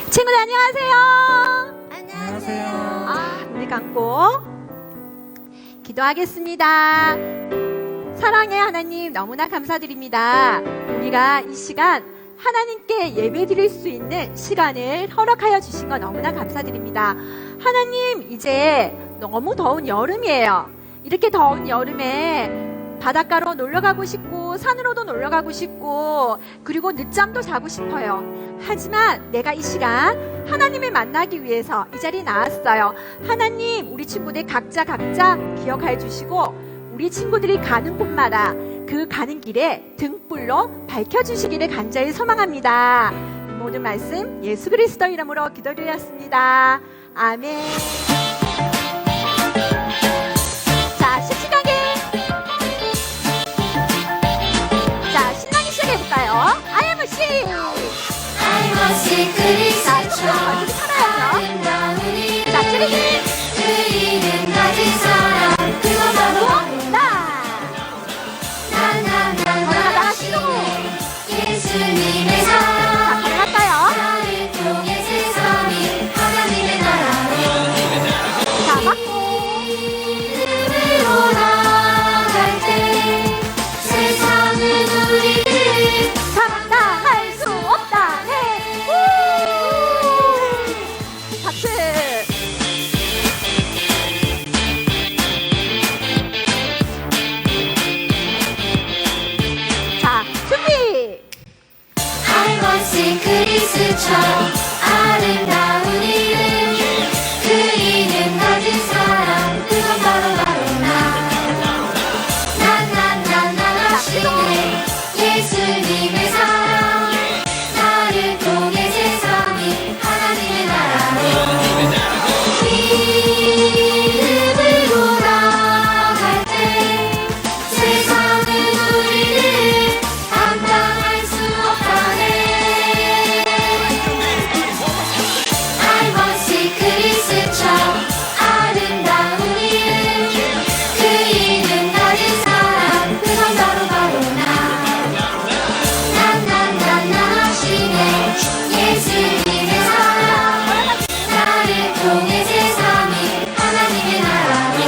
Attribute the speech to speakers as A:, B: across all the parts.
A: 친구들 안녕하세요.
B: 안녕하세요.
A: 눈을 감고 기도하겠습니다. 사랑의 하나님, 너무나 감사드립니다. 우리가 이 시간 하나님께 예배드릴 수 있는 시간을 허락하여 주신 거 너무나 감사드립니다. 하나님, 이제 너무 더운 여름이에요. 이렇게 더운 여름에 바닷가로 놀러가고 싶고 산으로도 놀러가고 싶고 그리고 늦잠도 자고 싶어요. 하지만 내가 이 시간 하나님을 만나기 위해서 이 자리에 나왔어요. 하나님, 우리 친구들 각자 기억해 주시고 우리 친구들이 가는 곳마다 그 가는 길에 등불로 밝혀주시기를 간절히 소망합니다. 모든 말씀 예수 그리스도 이름으로 기도드렸습니다. 아멘. 자, 씩씩하게 신나게 시작해볼까요? I am a she.
B: 그리스도
A: 얼굴이 살아야죠. 자, 찌르기.
B: 그 이름 가진 사람 그건 바로
A: 나.
B: 나나나나 예수님의
A: 자,
B: 사랑
A: 가능할까요?
B: 나를 통해 세상이 하나님의 나라로
A: 자, 맞고.
B: 이름으로 나갈 때 세상은 우리를
A: 감당할 수 없다네. 우! 박수. 자, 준비.
B: 할머니 그리스처럼 아름다운 이름 그 이름 가진 사람 그건 바로 나나나나 하시네 예수님의 사랑 나를 통해 세상이 하나님의 나라로 이름으로 나갈 때 세상은 우리를 감당할 수 없다네 할머니 그리스처럼 아름다운 이름 그 이름 가진 사람 그건 바로 나나나나 하시네 예수님의 사랑 나를 통해 세상이 하나님의 나라로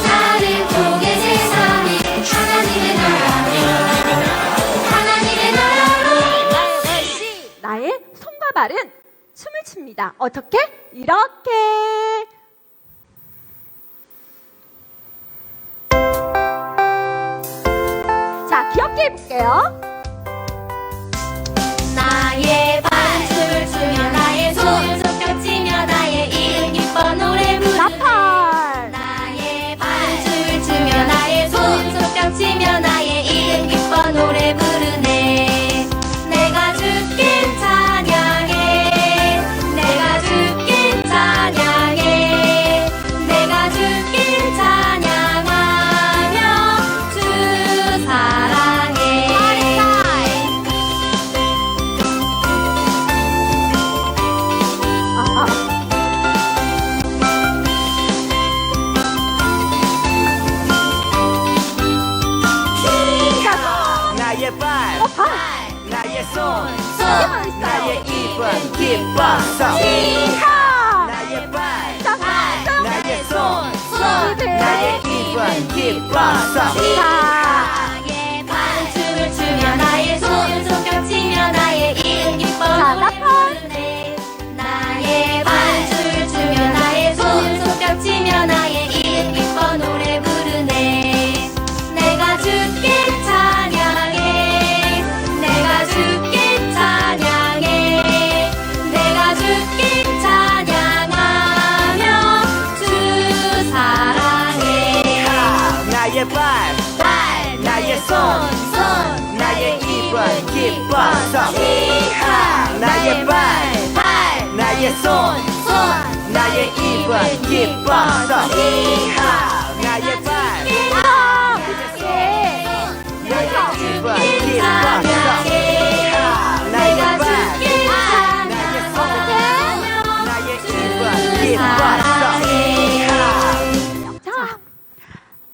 B: 나를 통해 세상이 하나님의 나라로
A: 나의 손과 발은 춤을 춥니다. 어떻게? 이렇게. 자, 귀엽게 해볼게요.
B: 나의 반춤을 추며 나의 손 손뼉치며 나의 이름 기뻐 노래 부르네
A: 나팔.
B: 나의 반춤을 추며 나의 손 손뼉치며 나의 이름 기뻐 노래 부르네 내가 주께 찬양해 내가 주께 찬양해 내가 주께 찬양하며 주 사랑해
A: 아,
C: 나의 발,
A: 발.
C: 나의 손,
B: 손
C: 나의 입은 기뻐서
A: 이하.
C: 나의 발,
A: 자,
C: 나의 손,
A: 손.
C: 나의 입은 기뻐서
B: 나의 반춤을 추며 나의 손 손뼉치며 나의 이름 기뻐 노래 부르네 나의 반춤을 추며 나의 손 손뼉치며 나의 이름 기뻐 노래 부르네 내가 주께 찬양해 내가 주께 찬양해 내가 주께 찬양하며 주 사랑해
C: 나의 발, 나의 손, 나의 입은 기뻐서 나의 발, 나의 손, 나의 입은 기뻐서 나의 발,
A: 아,
C: 나의 입은 기뻐서 나의
B: 내가
C: 발,
B: 주께
C: 나의 손,
B: 찬양하며
C: 나의
B: 주
C: 입은 기뻐서
B: 사랑해
A: 자,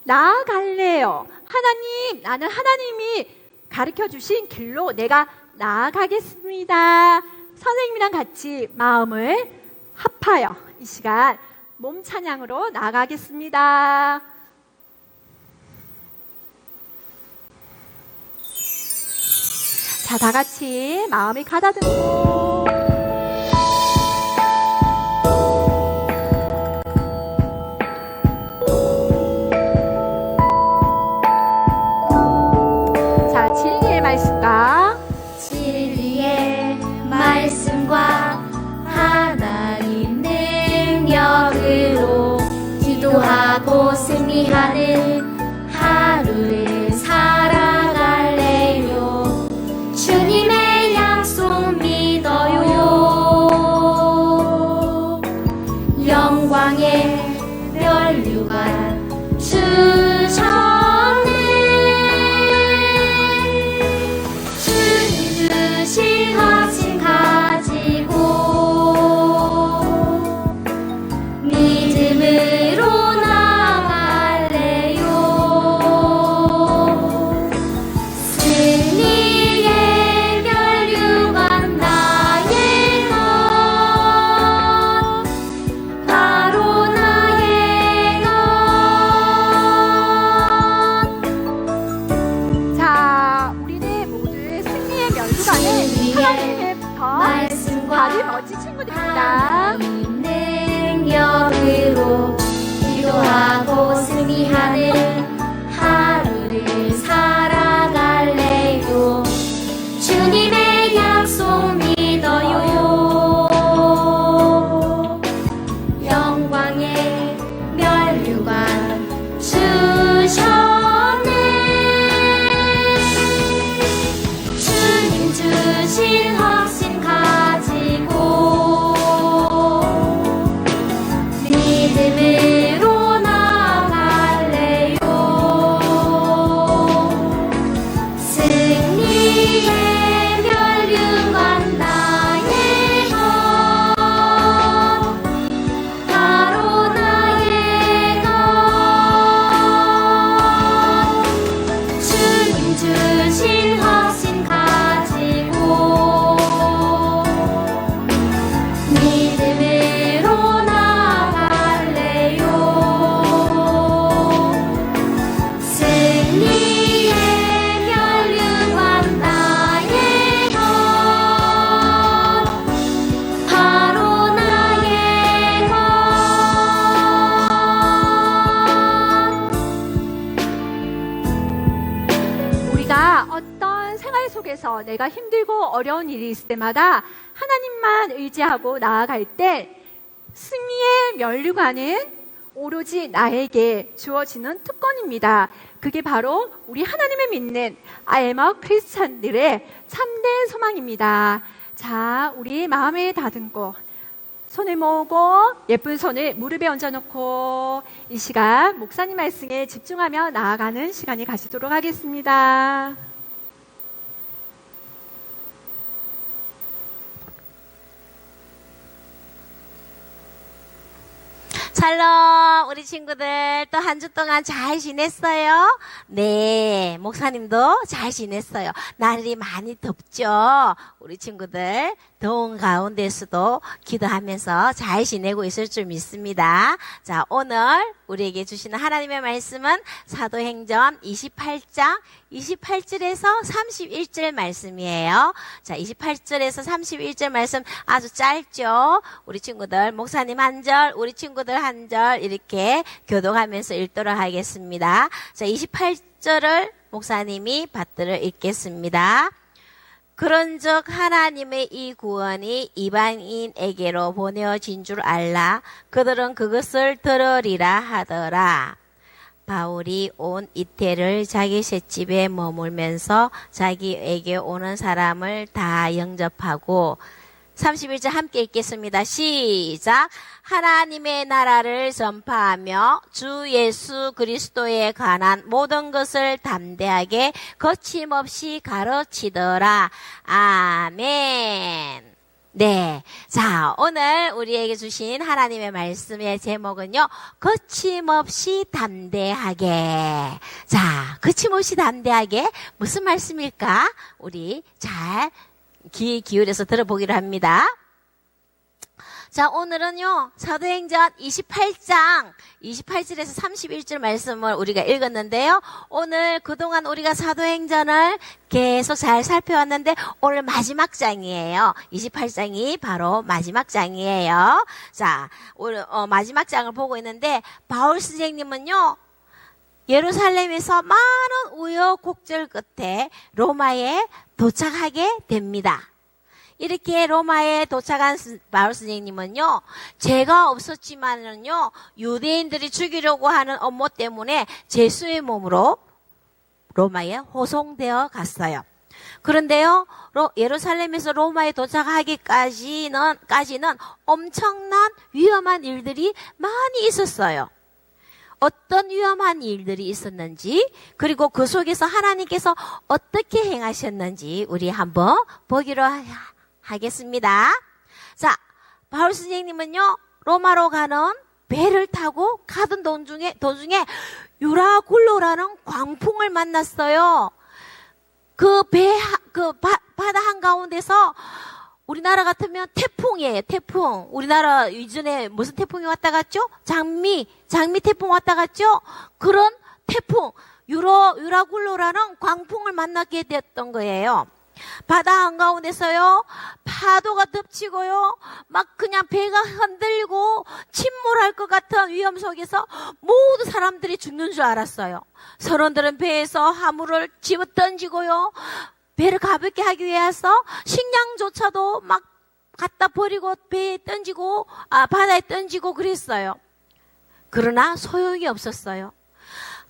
A: 나아갈래요. 하나님, 나는 하나님이 가르쳐 주신 길로 내가 나아가겠습니다. 선생님이랑 같이 마음을 합하여 이 시간 몸 찬양으로 나가겠습니다. 자, 다 같이 마음이 가다듬고 자, 진리의 말씀과
B: 진리의 말씀과 하나님 능력으로 기도하고 승리하는 하루를 살아갈래요. 주님의 약속 믿어요. 영광의 면류관 주셨네. 주님 주신 확신 가지고 믿음으로 나아갈래요. 승리의 면류관 나의 것, 바로 나의 것.
A: 자, 우리는 모두 승리의 면류관을 하나님께부터
B: 말씀과
A: 받은 멋진 친구들입니다.
B: 하나님 능력으로 기도하고 승리하는 하루를 살아갈래요. 주님의 약속 믿어요. 영광의 면류관 주셨네. 주님 주신 확신 가지고 믿음으로 나아갈래요. 승리의 면류관 나의 것, 바로 나의 것. 주님 주신 확신 가지고 믿음으로 나아갈래요. 승리의 면류관 나의 것, 바로 나의 것.
A: 우리가 어떤 생활 속에서 내가 힘들고 어려운 일이 있을 때마다 하나님만 의지하고 나아갈 때 승리의 면류관은 오로지 나에게 주어지는 특권입니다. 그게 바로 우리 하나님을 믿는 I am a 크리스찬들의 참된 소망입니다. 자, 우리 마음을 다듬고 손을 모으고 예쁜 손을 무릎에 얹어놓고 이 시간 목사님 말씀에 집중하며 나아가는 시간이 가지도록 하겠습니다.
D: 샬롬, 우리 친구들 또 한 주 동안 잘 지냈어요? 네, 목사님도 잘 지냈어요. 날이 많이 덥죠? 우리 친구들 더운 가운데서도 기도하면서 잘 지내고 있을 줄 믿습니다. 자, 오늘 우리에게 주시는 하나님의 말씀은 사도행전 28장 28절에서 31절 말씀이에요. 자, 28절에서 31절 말씀 아주 짧죠? 우리 친구들 목사님 한 절, 우리 친구들 한 절 이렇게 교독하면서 읽도록 하겠습니다. 자, 28절을 목사님이 받들어 읽겠습니다. 그런즉 하나님의 이 구원이 이방인에게로 보내어진 줄 알라. 그들은 그것을 들으리라 하더라. 바울이 온 이태를 자기 셋집에 머물면서 자기에게 오는 사람을 다 영접하고 31절 함께 읽겠습니다. 시작. 하나님의 나라를 전파하며 주 예수 그리스도에 관한 모든 것을 담대하게 거침없이 가르치더라. 아멘. 네. 자, 오늘 우리에게 주신 하나님의 말씀의 제목은요, 거침없이 담대하게. 자, 거침없이 담대하게 무슨 말씀일까? 우리 잘 귀 기울여서 들어보기로 합니다. 자, 오늘은요, 사도행전 28장, 28절에서 31절 말씀을 우리가 읽었는데요. 오늘 그동안 우리가 사도행전을 계속 잘 살펴왔는데, 오늘 마지막 장이에요. 28장이 바로 마지막 장이에요. 자, 오늘, 마지막 장을 보고 있는데, 바울 선생님은요, 예루살렘에서 많은 우여곡절 끝에 로마에 도착하게 됩니다. 이렇게 로마에 도착한 바울 선생님은요, 죄가 없었지만은요, 유대인들이 죽이려고 하는 업무 때문에 죄수의 몸으로 로마에 호송되어 갔어요. 그런데요, 예루살렘에서 로마에 도착하기까지는 엄청난 위험한 일들이 많이 있었어요. 어떤 위험한 일들이 있었는지, 그리고 그 속에서 하나님께서 어떻게 행하셨는지 우리 한번 보기로 하겠습니다. 자, 바울 선생님은요, 로마로 가는 배를 타고 가던 도중에 유라굴로라는 광풍을 만났어요. 그 바다 한가운데서 우리나라 같으면 태풍이에요, 태풍. 우리나라 이전에 무슨 태풍이 왔다 갔죠? 장미 태풍 왔다 갔죠? 그런 태풍, 유라굴로라는 광풍을 만나게 되었던 거예요. 바다 한가운데서요, 파도가 덮치고요, 막 그냥 배가 흔들리고 침몰할 것 같은 위험 속에서 모두 사람들이 죽는 줄 알았어요. 선원들은 배에서 화물을 집어 던지고요, 배를 가볍게 하기 위해서 식량조차도 막 갖다 버리고 배에 던지고, 바다에 던지고 그랬어요. 그러나 소용이 없었어요.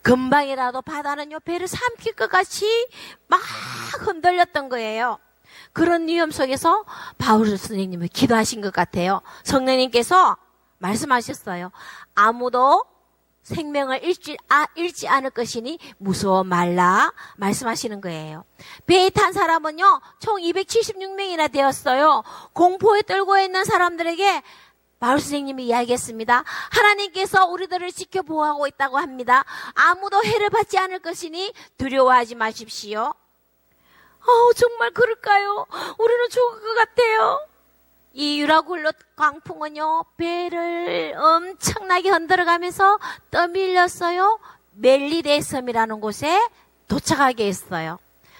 D: 금방이라도 바다는요, 배를 삼킬 것 같이 막 흔들렸던 거예요. 그런 위험 속에서 바울 선생님을 기도하신 것 같아요. 성령님께서 말씀하셨어요. 아무도 생명을 잃지 않을 것이니 무서워 말라 말씀하시는 거예요. 배에 탄 사람은요, 총 276명이나 되었어요. 공포에 떨고 있는 사람들에게 바울 선생님이 이야기했습니다. 하나님께서 우리들을 지켜보호하고 있다고 합니다. 아무도 해를 받지 않을 것이니 두려워하지 마십시오. 정말 그럴까요? 우리는 죽을 것 같아요. 이 유라굴로 광풍은요, 배를 엄청나게 흔들어가면서 떠밀렸어요. 멜리데 섬이라는 곳에 도착하게 했어요.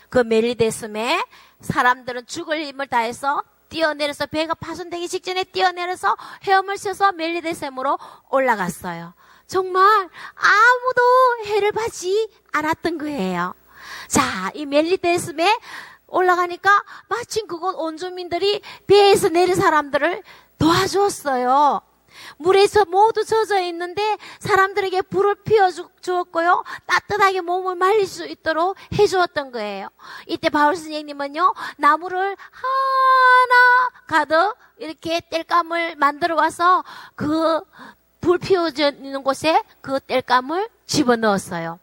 D: 그 멜리데 섬에 사람들은 죽을 힘을 다해서 뛰어내려서, 배가 파손되기 직전에 뛰어내려서 헤엄을 쳐서 멜리데 섬으로 올라갔어요. 정말 아무도 해를 받지 않았던 거예요. 자, 이 멜리데 섬에 올라가니까 마침 그곳 원주민들이 배에서 내린 사람들을 도와주었어요. 물에서 모두 젖어 있는데 사람들에게 불을 피워주었고요, 따뜻하게 몸을 말릴 수 있도록 해주었던 거예요. 이때 바울 선생님은요, 나무를 하나 가득 이렇게 땔감을 만들어 와서 그 불 피워지는 곳에 그 땔감을 집어넣었어요.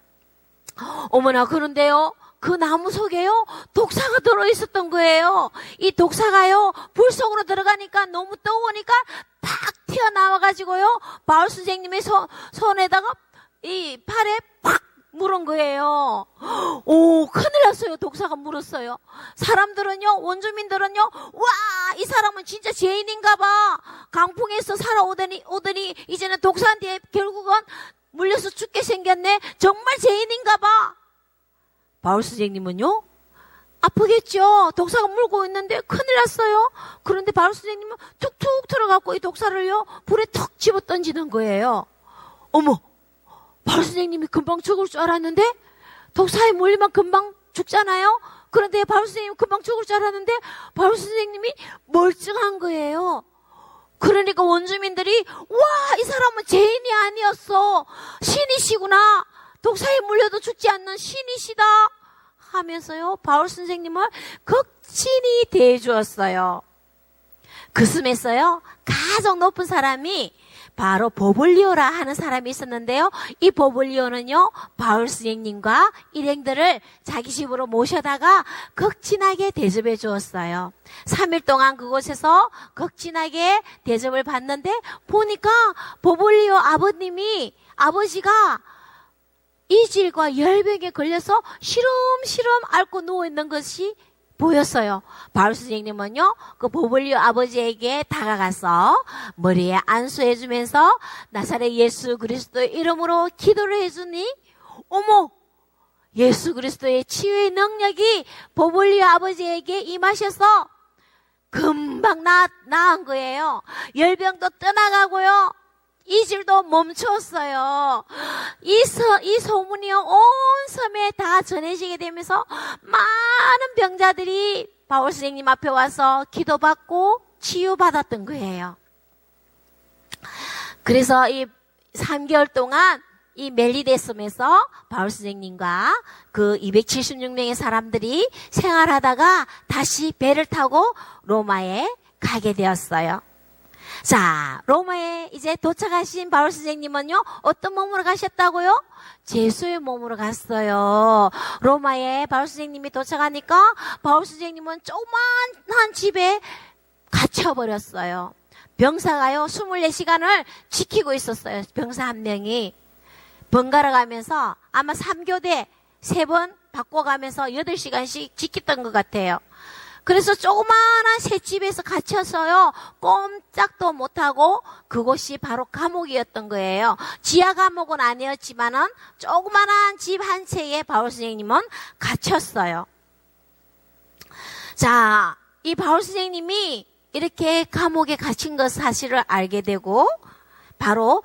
D: 어머나, 그런데요, 그 나무 속에요, 독사가 들어있었던 거예요. 이 독사가요, 불 속으로 들어가니까 너무 뜨거우니까 팍 튀어나와가지고요, 바울 선생님의 손에다가 이 팔에 팍 물은 거예요. 큰일 났어요. 독사가 물었어요. 사람들은요, 원주민들은요, 와, 이 사람은 진짜 죄인인가 봐. 강풍에서 살아오더니 이제는 독사한테 결국은 물려서 죽게 생겼네. 정말 죄인인가 봐. 바울 선생님은요, 아프겠죠. 독사가 물고 있는데 큰일 났어요. 그런데 바울 선생님은 툭툭 들어가고 이 독사를요, 불에 턱 집어 던지는 거예요. 어머, 바울 선생님이 금방 죽을 줄 알았는데, 독사에 물리면 금방 죽잖아요. 그런데 바울 선생님이 금방 죽을 줄 알았는데 바울 선생님이 멀쩡한 거예요. 그러니까 원주민들이, 와, 이 사람은 죄인이 아니었어, 신이시구나, 독사에 물려도 죽지 않는 신이시다 하면서요, 바울 선생님을 극진히 대해주었어요. 그 섬에서요, 가장 높은 사람이 바로 보블리오라 하는 사람이 있었는데요, 이 보블리오는요, 바울 선생님과 일행들을 자기 집으로 모셔다가 극진하게 대접해 주었어요. 3일 동안 그곳에서 극진하게 대접을 받는데, 보니까 보블리오 아버지가 이질과 열병에 걸려서 시름시름 앓고 누워있는 것이 보였어요. 바울 선생님은요, 그 보볼리오 아버지에게 다가가서 머리에 안수해주면서 나사렛 예수 그리스도의 이름으로 기도를 해주니, 어머! 예수 그리스도의 치유의 능력이 보볼리오 아버지에게 임하셔서 금방 나은 거예요. 열병도 떠나가고요. 이질도 멈췄어요. 이 소문이요, 온 섬에 다 전해지게 되면서 많은 병자들이 바울 선생님 앞에 와서 기도받고 치유받았던 거예요. 그래서 이 3개월 동안 이 멜리데 섬에서 바울 선생님과 그 276명의 사람들이 생활하다가 다시 배를 타고 로마에 가게 되었어요. 자, 로마에 이제 도착하신 바울 선생님은요, 어떤 몸으로 가셨다고요? 제수의 몸으로 갔어요. 로마에 바울 선생님이 도착하니까 바울 선생님은 조그만한 집에 갇혀버렸어요. 병사가요, 24시간을 지키고 있었어요. 병사 한 명이. 번갈아 가면서 아마 3교대 3번 바꿔가면서 8시간씩 지켰던 것 같아요. 그래서 조그마한 셋집에서 갇혀서요, 꼼짝도 못하고 그곳이 바로 감옥이었던 거예요. 지하 감옥은 아니었지만은 조그마한 집 한 채에 바울 선생님은 갇혔어요. 자, 이 바울 선생님이 이렇게 감옥에 갇힌 것 사실을 알게 되고, 바로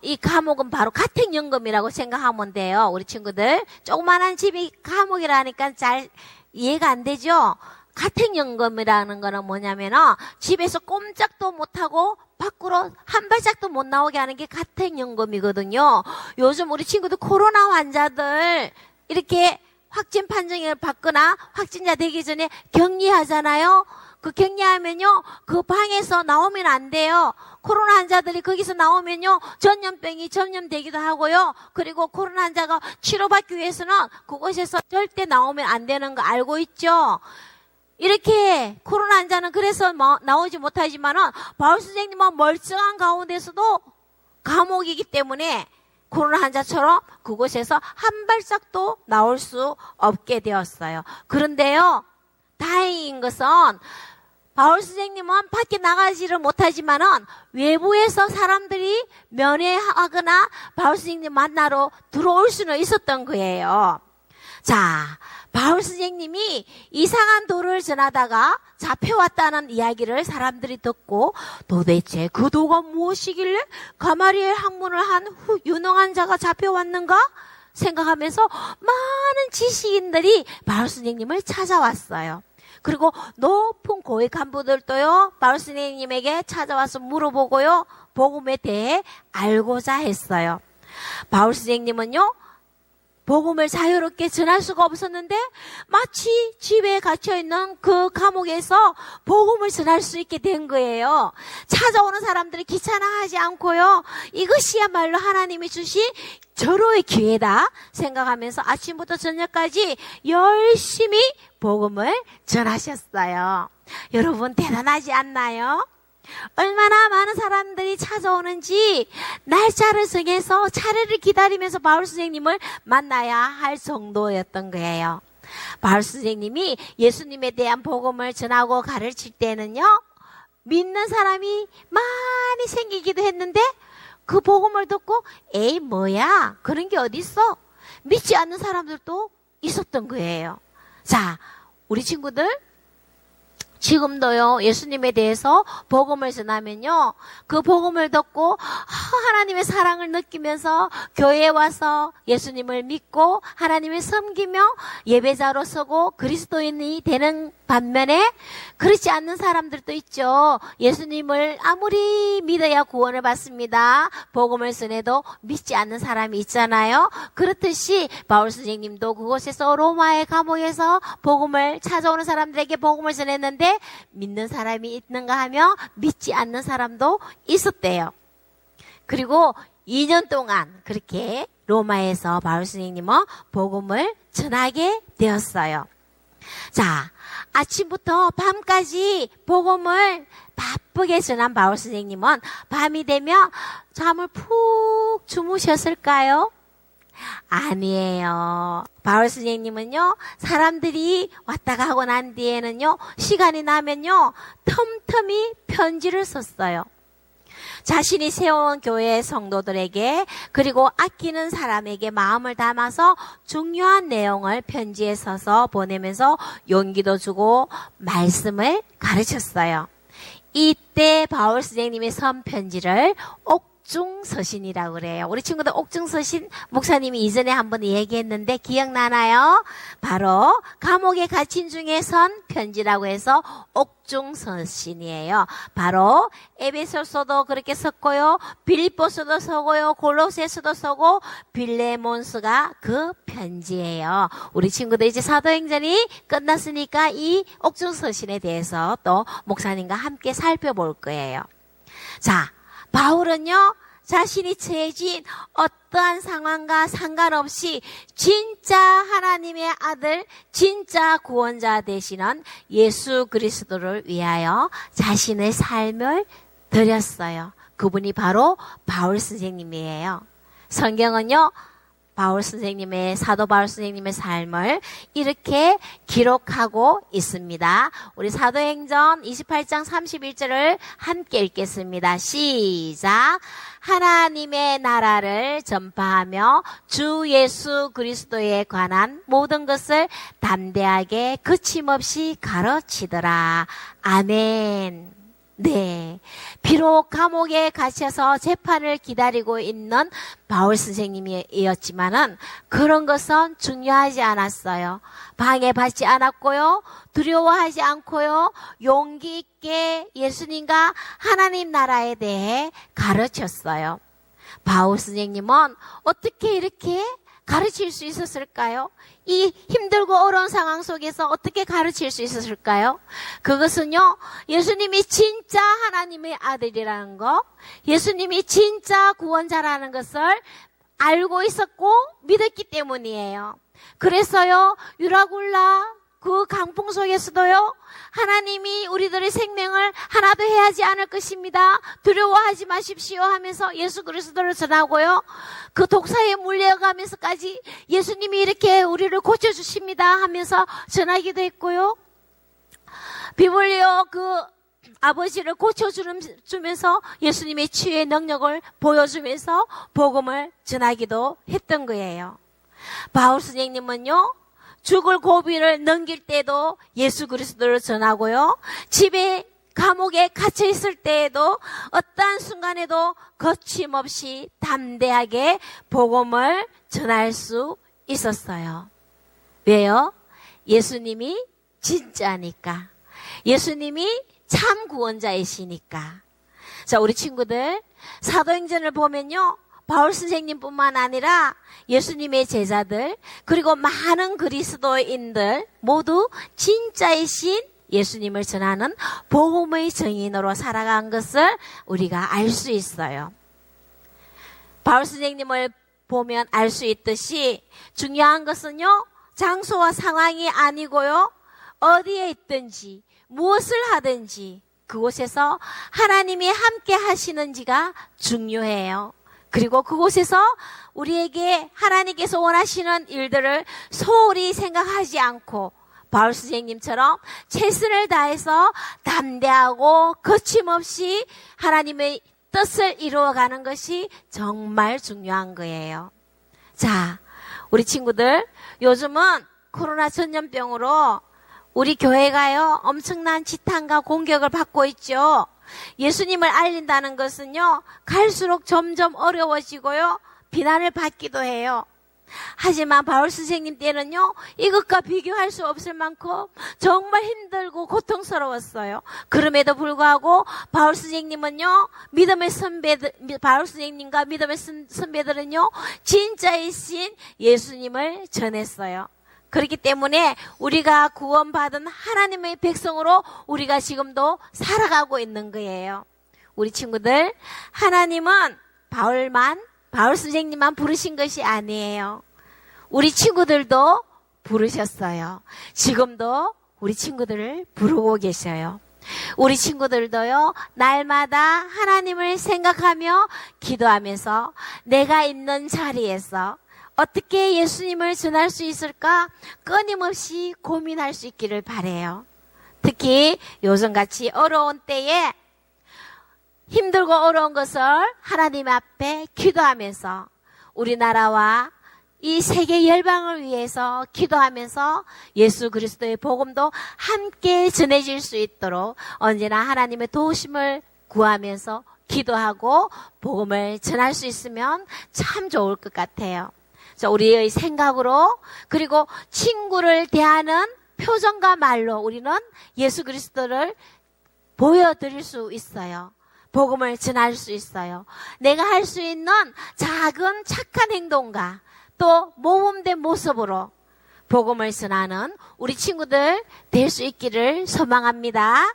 D: 이 감옥은 바로 가택연금이라고 생각하면 돼요. 우리 친구들, 조그마한 집이 감옥이라니까 잘 이해가 안 되죠? 가택연금이라는 거는 뭐냐면은 집에서 꼼짝도 못하고 밖으로 한 발짝도 못 나오게 하는 게 가택연금이거든요. 요즘 우리 친구들 코로나 환자들 이렇게 확진 판정을 받거나 확진자 되기 전에 격리하잖아요. 그 격리하면요, 그 방에서 나오면 안 돼요. 코로나 환자들이 거기서 나오면요, 전염병이 전염되기도 하고요. 그리고 코로나 환자가 치료받기 위해서는 그곳에서 절대 나오면 안 되는 거 알고 있죠? 이렇게 코로나 환자는 그래서 나오지 못하지만은 바울 선생님은 멀쩡한 가운데서도 감옥이기 때문에 코로나 환자처럼 그곳에서 한 발짝도 나올 수 없게 되었어요. 그런데요, 다행인 것은 바울 선생님은 밖에 나가지를 못하지만은 외부에서 사람들이 면회하거나 바울 선생님 만나러 들어올 수는 있었던 거예요. 자, 바울 선생님이 이상한 도를 전하다가 잡혀왔다는 이야기를 사람들이 듣고 도대체 그 도가 무엇이길래 가마리엘 학문을 한 유능한 자가 잡혀왔는가 생각하면서 많은 지식인들이 바울 선생님을 찾아왔어요. 그리고 높은 고위 간부들도요, 바울 선생님에게 찾아와서 물어보고요, 복음에 대해 알고자 했어요. 바울 선생님은요, 복음을 자유롭게 전할 수가 없었는데 마치 집에 갇혀있는 그 감옥에서 복음을 전할 수 있게 된 거예요. 찾아오는 사람들이 귀찮아하지 않고요, 이것이야말로 하나님이 주신 절호의 기회다 생각하면서 아침부터 저녁까지 열심히 복음을 전하셨어요. 여러분 대단하지 않나요? 얼마나 많은 사람들이 찾아오는지 날짜를 정해서 차례를 기다리면서 바울 선생님을 만나야 할 정도였던 거예요. 바울 선생님이 예수님에 대한 복음을 전하고 가르칠 때는요, 믿는 사람이 많이 생기기도 했는데 그 복음을 듣고 에이 뭐야 그런 게 어딨어, 믿지 않는 사람들도 있었던 거예요. 자, 우리 친구들 지금도요, 예수님에 대해서 복음을 전하면요, 그 복음을 듣고 하나님의 사랑을 느끼면서 교회에 와서 예수님을 믿고 하나님을 섬기며 예배자로 서고 그리스도인이 되는 반면에 그렇지 않는 사람들도 있죠. 예수님을 아무리 믿어야 구원을 받습니다. 복음을 전해도 믿지 않는 사람이 있잖아요. 그렇듯이 바울 선생님도 그곳에서 로마의 감옥에서 복음을 찾아오는 사람들에게 복음을 전했는데 믿는 사람이 있는가 하며 믿지 않는 사람도 있었대요. 그리고 2년 동안 그렇게 로마에서 바울 선생님은 복음을 전하게 되었어요. 자, 아침부터 밤까지 복음을 바쁘게 전한 바울 선생님은 밤이 되면 잠을 푹 주무셨을까요? 아니에요. 바울 선생님은요, 사람들이 왔다가 하고 난 뒤에는요, 시간이 나면요, 틈틈이 편지를 썼어요. 자신이 세운 교회 성도들에게 그리고 아끼는 사람에게 마음을 담아서 중요한 내용을 편지에 써서 보내면서 용기도 주고 말씀을 가르쳤어요. 이때 바울 선생님이 쓴 편지를 옥중서신이라고 그래요. 우리 친구들 옥중서신 목사님이 이전에 한번 얘기했는데 기억나나요? 바로 감옥에 갇힌 중에 선 편지라고 해서 옥중서신이에요. 바로 에베소서도 그렇게 썼고요. 빌립보서도 쓰고요. 골로새서도 쓰고 빌레몬스가 그 편지예요. 우리 친구들 이제 사도행전이 끝났으니까 이 옥중서신에 대해서 또 목사님과 함께 살펴볼 거예요. 자, 바울은요, 자신이 처해진 어떠한 상황과 상관없이 진짜 하나님의 아들, 진짜 구원자 되시는 예수 그리스도를 위하여 자신의 삶을 드렸어요. 그분이 바로 바울 선생님이에요. 성경은요, 바울 선생님의, 사도 바울 선생님의 삶을 이렇게 기록하고 있습니다. 우리 사도행전 28장 31절을 함께 읽겠습니다. 시작. 하나님의 나라를 전파하며 주 예수 그리스도에 관한 모든 것을 담대하게 거침없이 가르치더라. 아멘. 네. 비록 감옥에 갇혀서 재판을 기다리고 있는 바울 선생님이었지만은 그런 것은 중요하지 않았어요. 방해받지 않았고요. 두려워하지 않고요. 용기 있게 예수님과 하나님 나라에 대해 가르쳤어요. 바울 선생님은 어떻게 이렇게 가르칠 수 있었을까요? 이 힘들고 어려운 상황 속에서 어떻게 가르칠 수 있었을까요? 그것은요, 예수님이 진짜 하나님의 아들이라는 거, 예수님이 진짜 구원자라는 것을 알고 있었고 믿었기 때문이에요. 그래서요, 유라굴라 그 강풍 속에서도요, 하나님이 우리들의 생명을 하나도 해하지 않을 것입니다. 두려워하지 마십시오 하면서 예수 그리스도를 전하고요. 그 독사에 물려가면서까지 예수님이 이렇게 우리를 고쳐주십니다 하면서 전하기도 했고요. 비블리오 그 아버지를 고쳐주면서 예수님의 치유의 능력을 보여주면서 복음을 전하기도 했던 거예요. 바울 선생님은요, 죽을 고비를 넘길 때도 예수 그리스도를 전하고요. 집에 감옥에 갇혀 있을 때에도 어떠한 순간에도 거침없이 담대하게 복음을 전할 수 있었어요. 왜요? 예수님이 진짜니까. 예수님이 참 구원자이시니까. 자, 우리 친구들 사도행전을 보면요, 바울 선생님뿐만 아니라 예수님의 제자들 그리고 많은 그리스도인들 모두 진짜이신 예수님을 전하는 복음의 증인으로 살아간 것을 우리가 알 수 있어요. 바울 선생님을 보면 알 수 있듯이 중요한 것은요, 장소와 상황이 아니고요, 어디에 있든지 무엇을 하든지 그곳에서 하나님이 함께 하시는지가 중요해요. 그리고 그곳에서 우리에게 하나님께서 원하시는 일들을 소홀히 생각하지 않고 바울 선생님처럼 최선을 다해서 담대하고 거침없이 하나님의 뜻을 이루어가는 것이 정말 중요한 거예요. 자, 우리 친구들, 요즘은 코로나 전염병으로 우리 교회가요, 엄청난 지탄과 공격을 받고 있죠. 예수님을 알린다는 것은요, 갈수록 점점 어려워지고요, 비난을 받기도 해요. 하지만 바울 선생님 때는요, 이것과 비교할 수 없을 만큼 정말 힘들고 고통스러웠어요. 그럼에도 불구하고 바울 선생님은요, 바울 선생님과 믿음의 선배들은요, 진짜이신 예수님을 전했어요. 그렇기 때문에 우리가 구원받은 하나님의 백성으로 우리가 지금도 살아가고 있는 거예요. 우리 친구들, 하나님은 바울 선생님만 부르신 것이 아니에요. 우리 친구들도 부르셨어요. 지금도 우리 친구들을 부르고 계셔요. 우리 친구들도요, 날마다 하나님을 생각하며 기도하면서 내가 있는 자리에서 어떻게 예수님을 전할 수 있을까 끊임없이 고민할 수 있기를 바라요. 특히 요즘같이 어려운 때에 힘들고 어려운 것을 하나님 앞에 기도하면서 우리나라와 이 세계 열방을 위해서 기도하면서 예수 그리스도의 복음도 함께 전해질 수 있도록 언제나 하나님의 도우심을 구하면서 기도하고 복음을 전할 수 있으면 참 좋을 것 같아요. 우리의 생각으로 그리고 친구를 대하는 표정과 말로 우리는 예수 그리스도를 보여드릴 수 있어요. 복음을 전할 수 있어요. 내가 할 수 있는 작은 착한 행동과 또 모범된 모습으로 복음을 전하는 우리 친구들 될 수 있기를 소망합니다.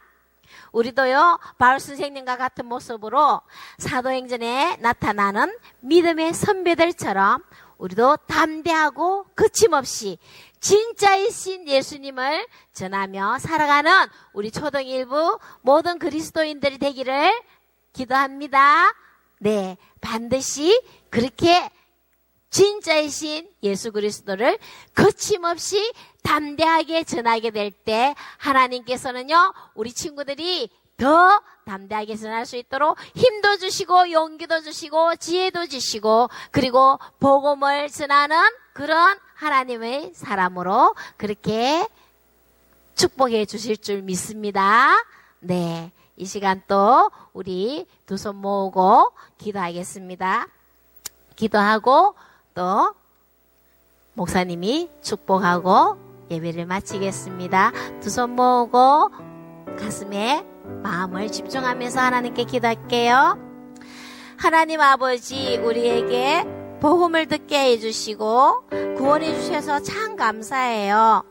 D: 우리도요, 바울 선생님과 같은 모습으로 사도행전에 나타나는 믿음의 선배들처럼 우리도 담대하고 거침없이 진짜이신 예수님을 전하며 살아가는 우리 초등일부 모든 그리스도인들이 되기를 기도합니다. 네, 반드시 그렇게 진짜이신 예수 그리스도를 거침없이 담대하게 전하게 될 때 하나님께서는요, 우리 친구들이 더 담대하게 전할 수 있도록 힘도 주시고 용기도 주시고 지혜도 주시고 그리고 복음을 전하는 그런 하나님의 사람으로 그렇게 축복해 주실 줄 믿습니다. 네, 이 시간 또 우리 두 손 모으고 기도하겠습니다. 기도하고 또 목사님이 축복하고 예배를 마치겠습니다. 두 손 모으고 가슴에 마음을 집중하면서 하나님께 기도할게요. 하나님 아버지, 우리에게 복음을 듣게 해주시고 구원해 주셔서 참 감사해요.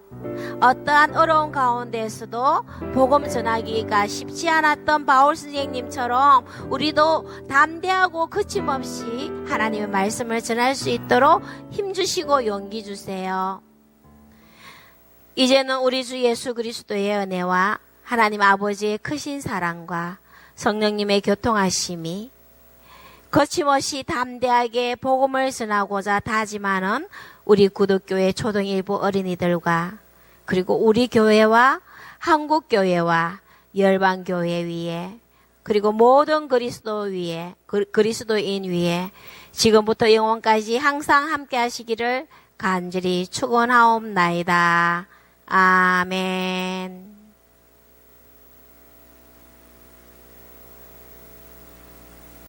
D: 어떠한 어려운 가운데에서도 복음 전하기가 쉽지 않았던 바울 선생님처럼 우리도 담대하고 거침없이 하나님의 말씀을 전할 수 있도록 힘주시고 용기 주세요. 이제는 우리 주 예수 그리스도의 은혜와 하나님 아버지의 크신 사랑과 성령님의 교통하심이 거침없이 담대하게 복음을 전하고자 다짐하는 우리 구독교회 초등일부 어린이들과 그리고 우리 교회와 한국교회와 열방교회 위에 그리고 모든 그리스도인 위에 지금부터 영원까지 항상 함께 하시기를 간절히 축원하옵나이다. 아멘.